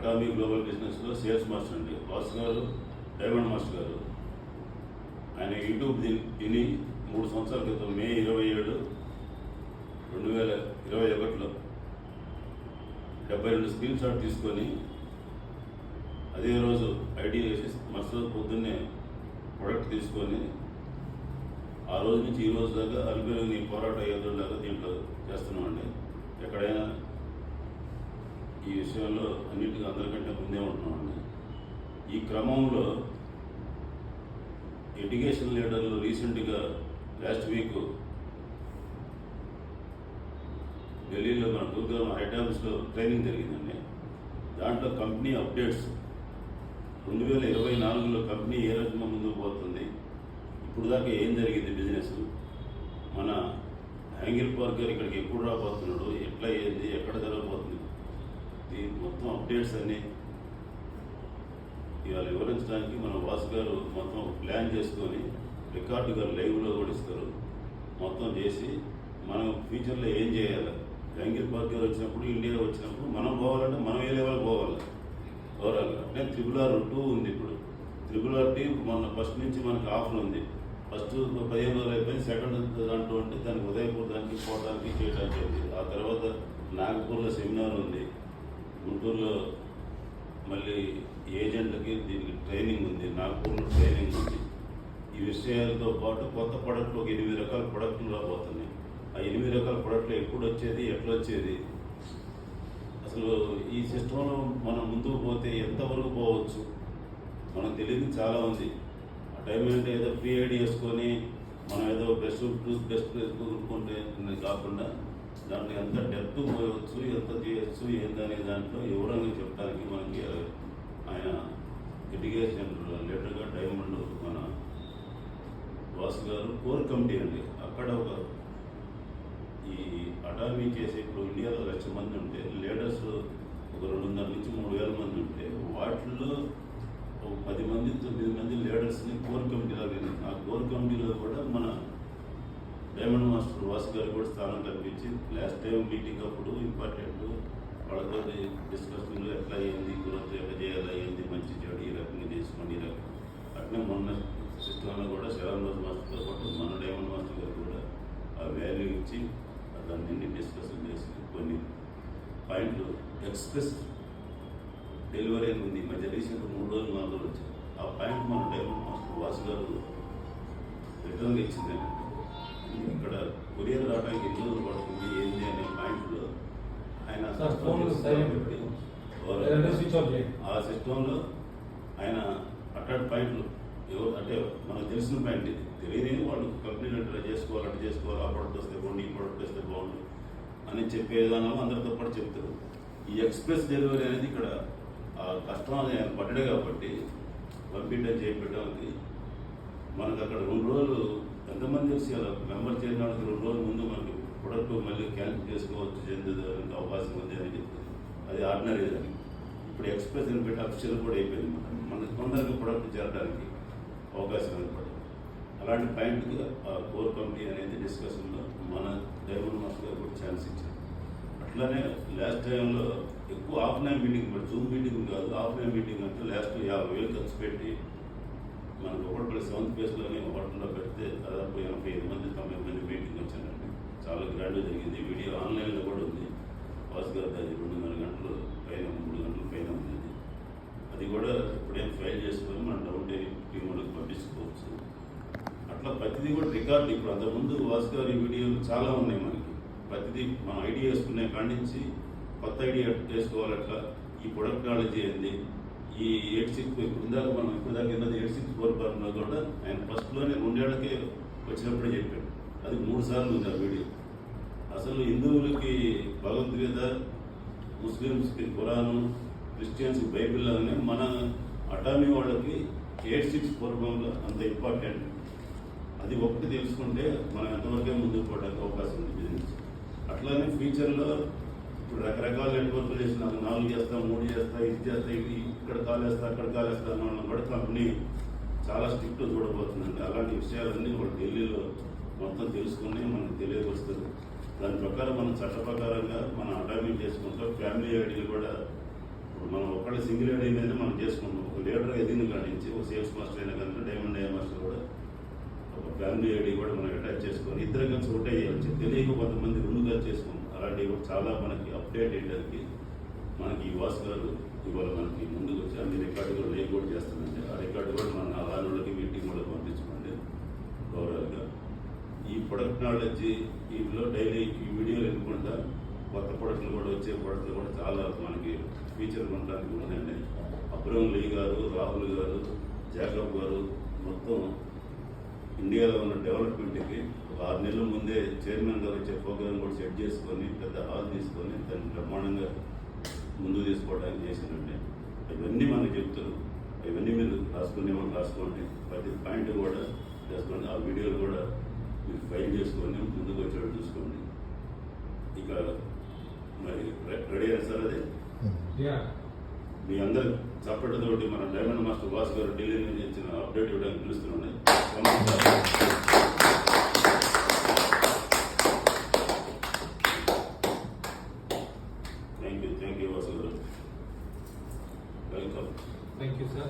Atomy global బిజినెస్లో sales master అండి. Boss గారు డైమండ్ మాస్టర్ గారు ఆయన యూట్యూబ్ విని 3 సంవత్సరాల క్రితం మే 27, 2021లో 72 స్క్రీన్ షాట్ తీసుకొని అదే రోజు ఐడియా వేసి మరుసటి పొద్దున్నే ప్రొడక్ట్ తీసుకొని ఆ రోజు నుంచి ఈ రోజు దాకా అల్బేని పోరాట యోధుల్లాగా దీంట్లో చేస్తున్నామండి. ఎక్కడైనా ఈ విషయంలో అన్నింటికీ అందరికంటే ముందే ఉంటున్నామండి. ఈ క్రమంలో ఎడ్యుకేషన్ లీడర్లు రీసెంట్గా లాస్ట్ వీక్ ఢిల్లీలో మన గురుగాం ఐటమ్స్లో ట్రైనింగ్ జరిగిందండి. దాంట్లో కంపెనీ అప్డేట్స్ 2024లో కంపెనీ ఏ రకంగా ముందుకు పోతుంది, ఇప్పుడు దాకా ఏం జరిగింది బిజినెస్, మన హ్యాంగిల్ పార్క్ గారు ఇక్కడికి ఎప్పుడు రాబోతున్నాడు, ఎట్లా అయ్యింది, ఎక్కడ జరగబోతుంది, ఈ మొత్తం అప్డేట్స్ అన్నీ ఇవాళ వివరించడానికి మన వాసు గారు మొత్తం ప్లాన్ చేసుకొని రికార్డుగా లైవ్లో కూడా ఇస్తారు. మొత్తం చేసి మనం ఫ్యూచర్లో ఏం చేయాలి, హ్యాంగిల్ పార్క్ గారు వచ్చినప్పుడు, ఇండియా వచ్చినప్పుడు మనం పోవాలంటే మనం ఏ లెవెల్ పోవాలి ఓవరాల్గా. అంటే RRR2 ఉంది. ఇప్పుడు RRR మొన్న ఫస్ట్ నుంచి మనకి ఆఫర్ ఉంది. ఫస్ట్ 15 రోజులు అయిపోయింది. సెకండ్ దాంట్లో అంటే దానికి ఉదయపూర్ దానికి పోవడానికి చేయడానికి ఉంది. ఆ తర్వాత నాగపూర్లో సెమినార్ ఉంది, గుంటూరులో మళ్ళీ ఏజెంట్లకి దీనికి ట్రైనింగ్ ఉంది, నాగపూర్లో ట్రైనింగ్ ఉంది. ఈ విషయాలతో పాటు కొత్త ప్రొడక్ట్లు ఒక 8 రకాల ప్రొడక్ట్లు రాబోతున్నాయి. ఆ 8 రకాల ప్రొడక్ట్లు ఎప్పుడు వచ్చేది, ఎట్లా వచ్చేది, అసలు ఈ సిస్టంలో మనం ముందుకు పోతే ఎంతవరకు పోవచ్చు మనకు తెలియదు చాలా ఉంది. ఆ టైం అంటే ఏదో ఫ్రీ ఐడి వేసుకొని మనం ఏదో టూత్ బెస్ట్ కొనుక్కుంటే కాకుండా దాంట్లో ఎంత డెప్త్ పోయవచ్చు, ఎంత చేయవచ్చు, ఏందనే దాంట్లో వివరంగా చెప్పడానికి మనకి ఆయన ఎడ్యుకేషన్ లీడర్గా డైమండ్ మన వాసు గారు కోర్ కమిటీ అండి. అక్కడ ఒక ఈ అటామీ చేసే ఇప్పుడు ఇండియాలో 1,00,000 మంది ఉంటే లీడర్స్ ఒక 200 నుంచి 3,000 మంది ఉంటే వాటిల్లో ఒక 10 మంది 9 మంది లీడర్స్ని కోర్ కమిటీలో వెళ్ళింది. ఆ కోర్ కమిటీలో కూడా మన డైమండ్ మాస్టర్ వాసు గారు కూడా స్థానం కల్పించి లాస్ట్ టైం మీటింగ్ అప్పుడు ఇంపార్టెంట్ వాళ్ళతో డిస్కషన్లో ఎట్లా అయ్యింది, గ్రోత్ ఎట్లా చేయాలి, అయ్యింది మంచి చెడు ఈ రకంగా చేసుకోండి ఈ రకంగా. అట్లే మొన్న సిస్టంలో కూడా శరణ్ రోజు మాస్టర్తో పాటు మన డైమండ్ మాస్టర్ గారు కూడా ఆ వాల్యూ ఇచ్చి దాన్ని డిస్కషన్ చేసి కొన్ని పాయింట్లు ఎక్స్ప్రెస్ డెలివరీ అని ఉంది. మధ్య రీసెంట్ 3 రోజులు 4 రోజులు వచ్చాయి. ఆ పాయింట్ మన డైమండ్ మాస్టర్ వాసు గారు రిటర్న్గా ఇచ్చిందండి. ఇక్కడ కొరియర్ రావడానికి ఎన్ని రోజులు పడుతుంది ఏంది అనే పాయింట్లో ఆయన ఆ సిస్టంలో ఆయన అట్లాంటి పాయింట్లు ఎవరు అంటే మనకు తెలిసిన పాయింట్ ఇది తెలియని వాళ్ళు కంపెనీలు అట్లా చేసుకోవాలి, అట్లా చేసుకోవాలి, ఆ ప్రొడక్ట్ వస్తే బాగుంది, ఈ ప్రొడక్ట్ వస్తే బాగుంది అని చెప్పే విధానం అందరితో పాటు చెప్తారు. ఈ ఎక్స్ప్రెస్ డెలివరీ అనేది ఇక్కడ కస్టమర్ పడ్డాడు కాబట్టి పంపించడం చేయించడానికి మనకు అక్కడ 2 రోజులు ఎంతమంది వచ్చి అలా మెంబర్ చేయడానికి 2 రోజుల ముందు మనకి ప్రొడక్ట్ మళ్ళీ క్యాన్సిల్ చేసుకోవచ్చు, చెందడానికి అవకాశం ఉంది అని చెప్తుంది. అది ఆర్డినరీ అని. ఇప్పుడు ఎక్స్ప్రెస్ అని పెట్టి అఫీషియల్ కూడా అయిపోయింది. మనకి తొందరగా ప్రొడక్ట్ చేరడానికి అవకాశం ఏర్పడింది. అలాంటి పాయింట్గా ఆ కోర్ కమిటీ అనేది డిస్కషన్లో మన డైమండ్ మాస్టర్ గారు కూడా ఛాన్స్ ఇచ్చారు. అట్లానే లాస్ట్ టైంలో ఎక్కువ ఆఫ్లైన్ మీటింగ్ పెట్టి జూమ్ మీటింగ్ కాదు, ఆఫ్లైన్ మీటింగ్ అంటే లాస్ట్ 50,000 ఖర్చు పెట్టి మనకు ఒకటి 7th ఫేజ్లోనే ఒకటిలో పెడితే దాదాపు 85 మంది 90 మంది మీటింగ్ వచ్చానండి. చాలా గ్రాండ్గా జరిగింది. వీడియో ఆన్లైన్లో కూడా ఉంది. వాసు గారు అది 2.5 గంటలు పైన 3 గంటల పైన ఉంది. అది కూడా ఇప్పుడేం ఫైల్ చేసుకొని మన డౌన్ టీం వాళ్ళకి పంపించుకోవచ్చు. అట్లా ప్రతిదీ కూడా రికార్డు. ఇప్పుడు అంతకుముందు వాసు గారి వీడియోలు చాలా ఉన్నాయి మనకి. ప్రతిదీ మనం ఐడియా వేసుకునే కాడి నుంచి కొత్త ఐడియా వేసుకోవాలి. అట్లా ఈ ప్రొడక్ట్ నాలెడ్జ్ ఏంది, ఈ 86 ఇందాక మనం ఇప్పుడు దాకా 8644 కూడా ఆయన ఫస్ట్లోనే 2 ఏళ్లకే వచ్చినప్పుడే చెప్పాడు. అది 3 సార్లు ఉంది ఆ వీడియో. అసలు హిందువులకి భగవద్గీత, ముస్లిమ్స్కి ఖురాను, క్రిస్టియన్స్కి బైబిల్ అని మన అటామీ వాళ్ళకి 8644 అంత ఇంపార్టెంట్. అది ఒకటి తెలుసుకుంటే మనం ఎంతవరకే ముందుకు పోవడానికి అవకాశం ఉంది బిజినెస్. అట్లానే ఫ్యూచర్లో ఇప్పుడు రకరకాల నెట్వర్క్లు చేసి నాకు 4 చేస్తా, 3 చేస్తా, ఇది చేస్తా, ఇది ఇక్కడ కాలేస్తా, అక్కడ కాలేస్తా అన్న వాళ్ళని కూడా కంపెనీ చాలా స్ట్రిక్ట్ చూడబోతుందండి. అలాంటి విషయాలన్నీ వాళ్ళు ఢిల్లీలో మొత్తం తెలుసుకుని మనకు తెలియవస్తుంది. దాని ప్రకారం మనం చట్ట ప్రకారంగా మనం అటామిక్ చేసుకుంటాం. ఫ్యామిలీ ఐడీలు కూడా ఇప్పుడు మనం ఒక్కళ్ళ సింగిల్ ఐడి మీద మనం చేసుకున్నాం. ఒక లీడర్ ఎదిగిన కాడి నుంచి ఒక సేల్స్ మాస్టర్ అయినా కనుక డైమండ్ ఐ మాస్టర్ కూడా ఒక ఫ్యామిలీ ఐడి కూడా మనం అటాచ్ చేసుకొని ఇద్దరు కలిసి ఒకటే చేయాలి. తెలియక కొంతమంది రెండుగా చేసుకున్నాం. అలాంటివి కూడా చాలా మనకి అప్డేట్ అయ్యేసరికి మనకి ఈ వాసు గారు ఇవాళ మనకి ముందుకు వచ్చి అన్ని రికార్డులు రేపు కూడా చేస్తామండి. ఆ రికార్డు కూడా మన ఆదానులకి మీటింగ్ కూడా పంపించమండి ఓవరాల్గా. ఈ ప్రొడక్ట్ నాలెడ్జ్ వీటిలో డైలీ ఈ వీడియోలు ఎన్నుకుంటా కొత్త ప్రొడక్ట్లు కూడా వచ్చే ప్రొడక్ట్లు కూడా చాలా మనకి ఫీచర్ ఉండడానికి ఉన్నాయండి. అబ్రహం లీ గారు, రాహుల్ గారు, జాకబ్ గారు మొత్తం ఇండియాలో ఉన్న డెవలప్మెంట్కి ఒక 6 నెలల ముందే చైర్మన్ గారు వచ్చే ప్రోగ్రామ్ కూడా సెట్ చేసుకొని పెద్ద హాల్ తీసుకొని దాన్ని బ్రహ్మాండంగా ముందుకు తీసుకోవడానికి చేశానండి. ఇవన్నీ మనకు చెప్తారు. ఇవన్నీ మీరు రాసుకోండి. ప్రతి పాయింట్ కూడా చేసుకోండి. ఆ వీడియోలు కూడా మీరు ఫైల్ చేసుకొని ముందుకు వచ్చేటట్టు చూసుకోండి. ఇక మరి రెడీ అయినా సార్ అది మీ అందరు చప్పటితోటి మన డైమండ్ మాస్టర్ వాసు గారు ఢిల్లీ నుంచి ఇచ్చిన అప్డేట్ ఇవ్వడానికి పిలుస్తున్నాను. థ్యాంక్ యూ వాసు గారు. వెల్కమ్. Thank you, sir.